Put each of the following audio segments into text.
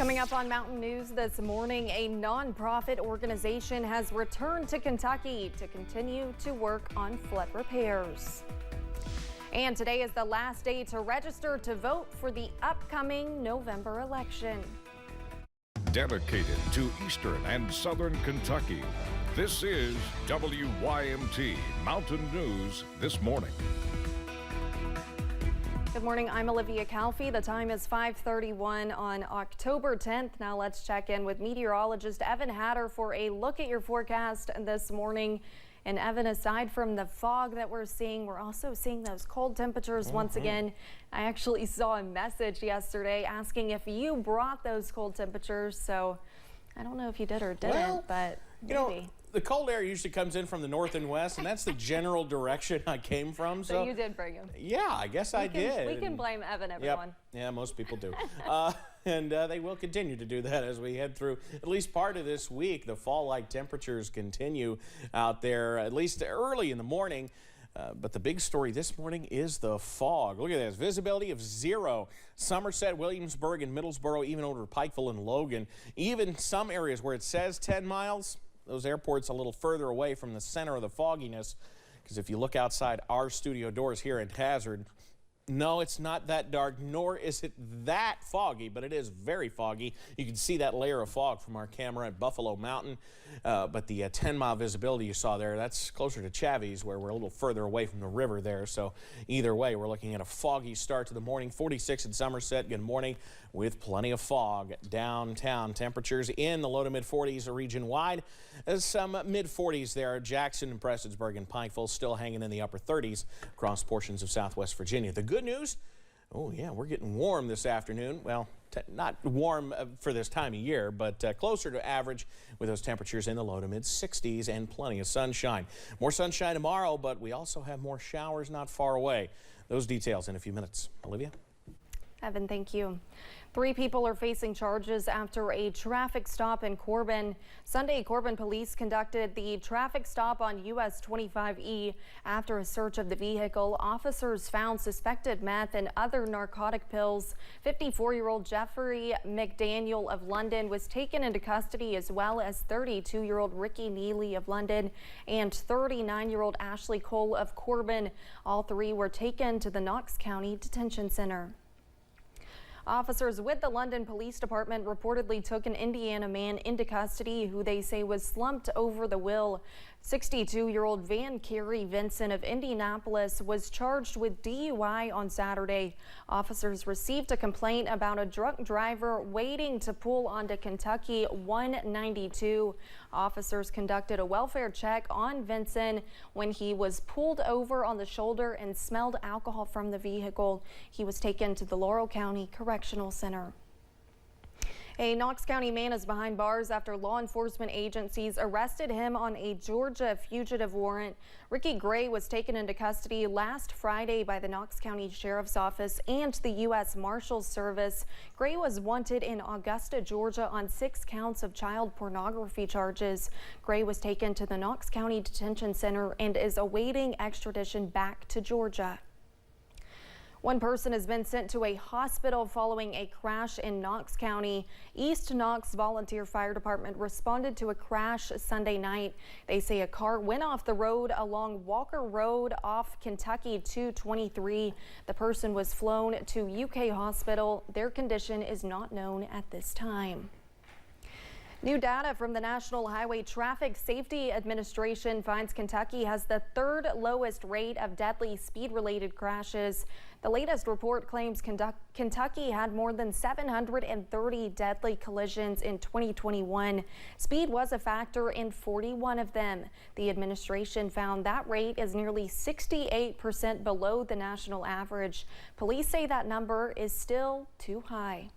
Coming up on Mountain News this morning, a nonprofit organization has returned to Kentucky to continue to work on flood repairs. And today is the last day to register to vote for the upcoming November election. Dedicated to Eastern and Southern Kentucky, this is WYMT Mountain News this morning. Good morning, I'm Olivia Calfee. The time is 5:31 on October 10th. Now let's check in with meteorologist Evan Hatter for a look at your forecast this morning. And Evan, aside from the fog that we're seeing, we're also seeing those cold temperatures once again. I actually saw a message yesterday asking if you brought those cold temperatures. So I don't know if you did or didn't, but maybe. You know, the cold air usually comes in from the north and west, and that's the general direction I came from. So you did bring them. Yeah, I guess I did. We can blame Evan, everyone. Yep. Yeah, most people do. And they will continue to do that as we head through at least part of this week. The fall-like temperatures continue out there, at least early in the morning. But the big story this morning is the fog. Look at this, visibility of 0. Somerset, Williamsburg, and Middlesboro, even over Pikeville and Logan. Even some areas where it says 10 miles, those airports a little further away from the center of the fogginess. Because if you look outside our studio doors here in Hazard, no, it's not that dark, nor is it that foggy, but it is very foggy. You can see that layer of fog from our camera at Buffalo Mountain. But the 10-mile visibility you saw there, that's closer to Chavies, where we're a little further away from the river there. So either way, we're looking at a foggy start to the morning. 46 in Somerset. Good morning with plenty of fog downtown. Temperatures in the low to mid-40s region-wide. Some mid-40s there. Jackson and Prestonsburg and Pikeville still hanging in the upper 30s across portions of southwest Virginia. The good news, oh yeah, we're getting warm this afternoon. Well, not warm for this time of year, but closer to average with those temperatures in the low to mid 60s and plenty of sunshine. More sunshine tomorrow, but we also have more showers not far away. Those details in a few minutes. Olivia? Evan, thank you. 3 people are facing charges after a traffic stop in Corbin. Sunday, Corbin police conducted the traffic stop on US 25E. After a search of the vehicle, officers found suspected meth and other narcotic pills. 54-year-old Jeffrey McDaniel of London was taken into custody, as well as 32-year-old Ricky Neely of London and 39-year-old Ashley Cole of Corbin. All 3 were taken to the Knox County Detention Center. Officers with the London Police Department reportedly took an Indiana man into custody who they say was slumped over the wheel. 62-year-old Van Carey Vincent of Indianapolis was charged with DUI on Saturday. Officers received a complaint about a drunk driver waiting to pull onto Kentucky 192. Officers conducted a welfare check on Vincent when he was pulled over on the shoulder and smelled alcohol from the vehicle. He was taken to the Laurel County Correctional Center. A Knox County man is behind bars after law enforcement agencies arrested him on a Georgia fugitive warrant. Ricky Gray was taken into custody last Friday by the Knox County Sheriff's Office and the U.S. Marshals Service. Gray was wanted in Augusta, Georgia on 6 counts of child pornography charges. Gray was taken to the Knox County Detention Center and is awaiting extradition back to Georgia. One person has been sent to a hospital following a crash in Knox County. East Knox Volunteer Fire Department responded to a crash Sunday night. They say a car went off the road along Walker Road off Kentucky 223. The person was flown to UK Hospital. Their condition is not known at this time. New data from the National Highway Traffic Safety Administration finds Kentucky has the 3rd lowest rate of deadly speed-related crashes. The latest report claims Kentucky had more than 730 deadly collisions in 2021. Speed was a factor in 41 of them. The administration found that rate is nearly 68% below the national average. Police say that number is still too high.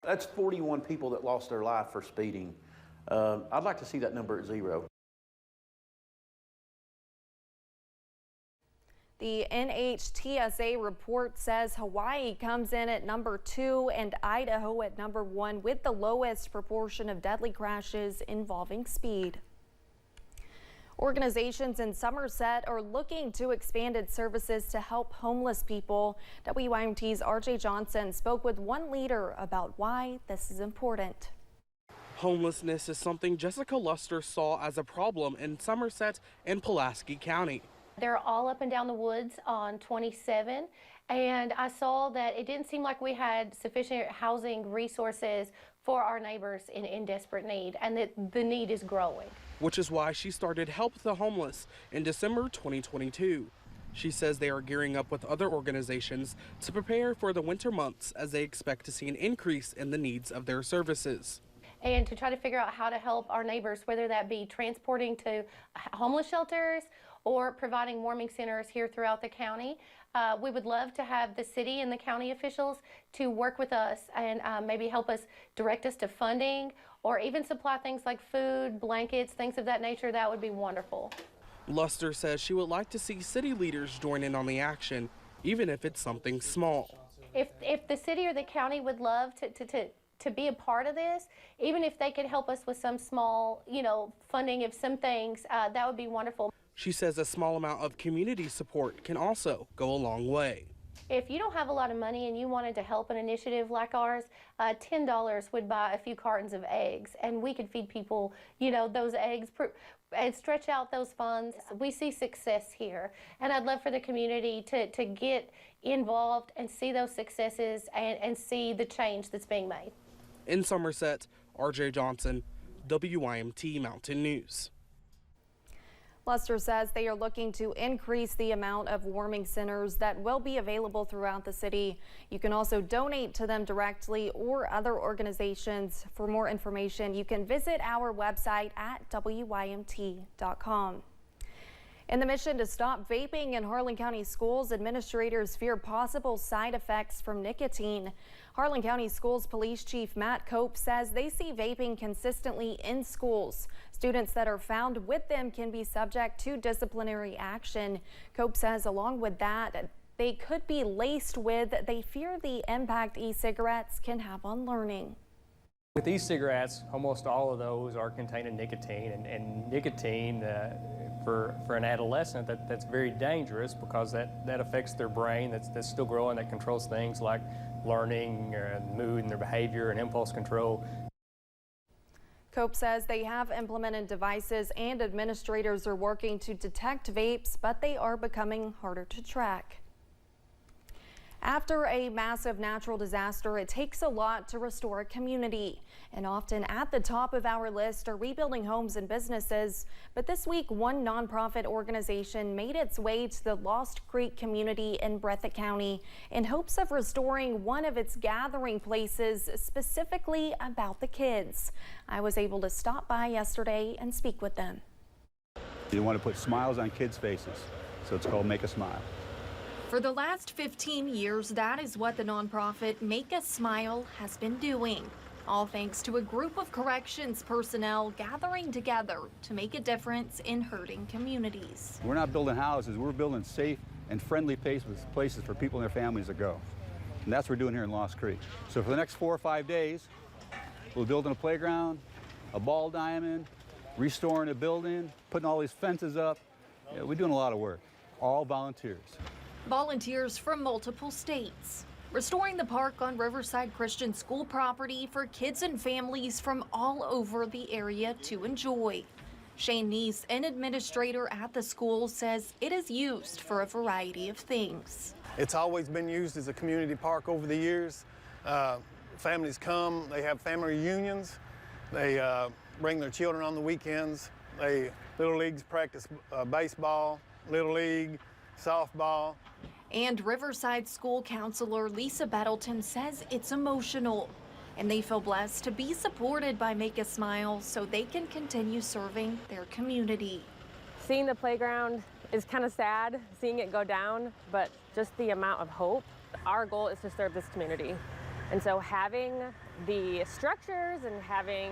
That's 41 people that lost their life for speeding. I'd like to see that number at 0. The NHTSA report says Hawaii comes in at number 2 and Idaho at number 1 with the lowest proportion of deadly crashes involving speed. Organizations in Somerset are looking to expand its services to help homeless people. WYMT's RJ Johnson spoke with one leader about why this is important. Homelessness is something Jessica Luster saw as a problem in Somerset and Pulaski County. They're all up and down the woods on 27, and I saw that it didn't seem like we had sufficient housing resources for our neighbors in desperate need, and that the need is growing. Which is why she started Help the Homeless in December 2022. She says they are gearing up with other organizations to prepare for the winter months as they expect to see an increase in the needs of their services. And to try to figure out how to help our neighbors, whether that be transporting to homeless shelters or providing warming centers here throughout the county. We would love to have the city and the county officials to work with us and maybe help us direct us to funding or even supply things like food, blankets, things of that nature. That would be wonderful. Luster says she would like to see city leaders join in on the action, even if it's something small. If the city or the county would love to be a part of this, even if they could help us with some small, funding of some things, that would be wonderful. She says a small amount of community support can also go a long way. If you don't have a lot of money and you wanted to help an initiative like ours, $10 would buy a few cartons of eggs, and we could feed people, those eggs and stretch out those funds. We see success here, and I'd love for the community to get involved and see those successes and see the change that's being made. In Somerset, RJ Johnson, WYMT Mountain News. Luster says they are looking to increase the amount of warming centers that will be available throughout the city. You can also donate to them directly or other organizations. For more information, you can visit our website at WYMT.com. In the mission to stop vaping in Harlan County schools, administrators fear possible side effects from nicotine. Harlan County Schools Police Chief Matt Cope says they see vaping consistently in schools. Students that are found with them can be subject to disciplinary action. Cope says along with that, they could be laced with, they fear the impact e-cigarettes can have on learning. With e-cigarettes, almost all of those are containing nicotine, and nicotine for an adolescent, that's very dangerous because that affects their brain that's still growing, that controls things like learning, mood, and their behavior and impulse control. Cope says they have implemented devices and administrators are working to detect vapes, but they are becoming harder to track. After a massive natural disaster, it takes a lot to restore a community. And often at the top of our list are rebuilding homes and businesses. But this week, one nonprofit organization made its way to the Lost Creek community in Breathitt County in hopes of restoring one of its gathering places, specifically about the kids. I was able to stop by yesterday and speak with them. You want to put smiles on kids' faces, so it's called Make a Smile. For the last 15 years, that is what the nonprofit Make a Smile has been doing. All thanks to a group of corrections personnel gathering together to make a difference in hurting communities. We're not building houses, we're building safe and friendly places for people and their families to go. And that's what we're doing here in Lost Creek. So for the next 4 or 5 days, we're building a playground, a ball diamond, restoring a building, putting all these fences up. Yeah, we're doing a lot of work, all volunteers. Volunteers from multiple states, restoring the park on Riverside Christian School property for kids and families from all over the area to enjoy. Shane Neese, an administrator at the school, says it is used for a variety of things. It's always been used as a community park over the years. Families come, they have family reunions, they bring their children on the weekends. Little leagues practice baseball, Little League, softball. And Riverside School Counselor Lisa Bettleton says it's emotional, and they feel blessed to be supported by Make a Smile so they can continue serving their community. Seeing the playground is kind of sad, seeing it go down, but just the amount of hope. Our goal is to serve this community. And so having the structures and having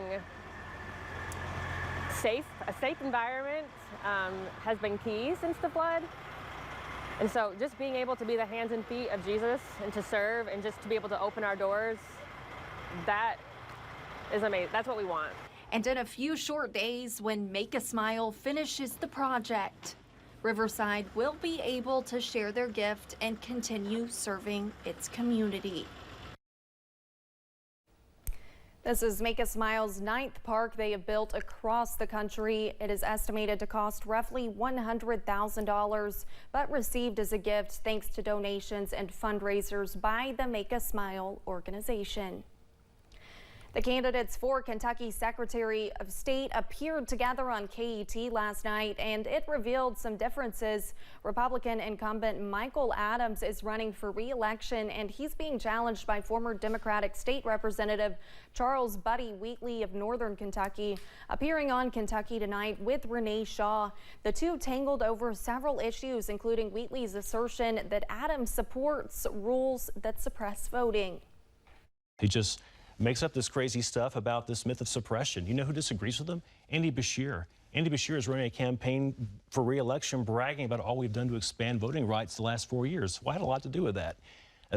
a safe environment has been key since the flood. And so just being able to be the hands and feet of Jesus and to serve and just to be able to open our doors, that is amazing. That's what we want. And in a few short days, when Make a Smile finishes the project, Riverside will be able to share their gift and continue serving its community. This is Make a Smile's 9th park they have built across the country. It is estimated to cost roughly $100,000, but received as a gift thanks to donations and fundraisers by the Make a Smile organization. The candidates for Kentucky Secretary of State appeared together on KET last night, and it revealed some differences. Republican incumbent Michael Adams is running for re-election, and he's being challenged by former Democratic State Representative Charles Buddy Wheatley of Northern Kentucky. Appearing on Kentucky Tonight with Renee Shaw, the two tangled over several issues, including Wheatley's assertion that Adams supports rules that suppress voting. He just makes up this crazy stuff about this myth of suppression. You know who disagrees with him? Andy Beshear. Andy Beshear is running a campaign for re-election, bragging about all we've done to expand voting rights the last 4 years. Well, I had a lot to do with that.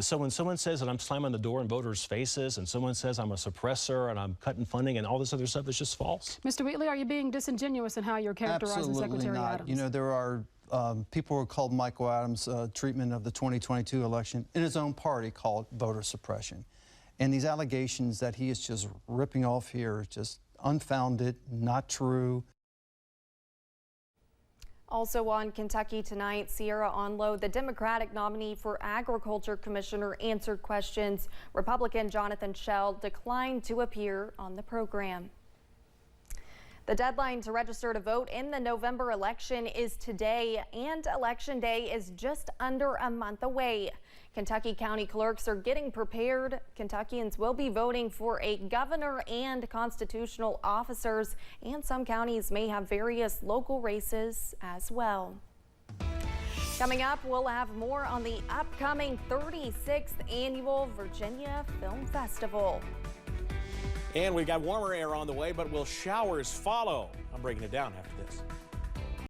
So when someone says that I'm slamming the door in voters' faces, and someone says I'm a suppressor and I'm cutting funding and all this other stuff, it's just false. Mr. Wheatley, are you being disingenuous in how you're characterizing Secretary not. Adams? You know, there are people who called Michael Adams' treatment of the 2022 election in his own party called voter suppression. And these allegations that he is just ripping off here is just unfounded, not true. Also on Kentucky Tonight, Sierra Onlow, the Democratic nominee for Agriculture Commissioner, answered questions. Republican Jonathan Schell declined to appear on the program. The deadline to register to vote in the November election is today, and Election Day is just under a month away. Kentucky county clerks are getting prepared. Kentuckians will be voting for a governor and constitutional officers, and some counties may have various local races as well. Coming up, we'll have more on the upcoming 36th Annual Virginia Film Festival. And we've got warmer air on the way, but will showers follow? I'm breaking it down after this.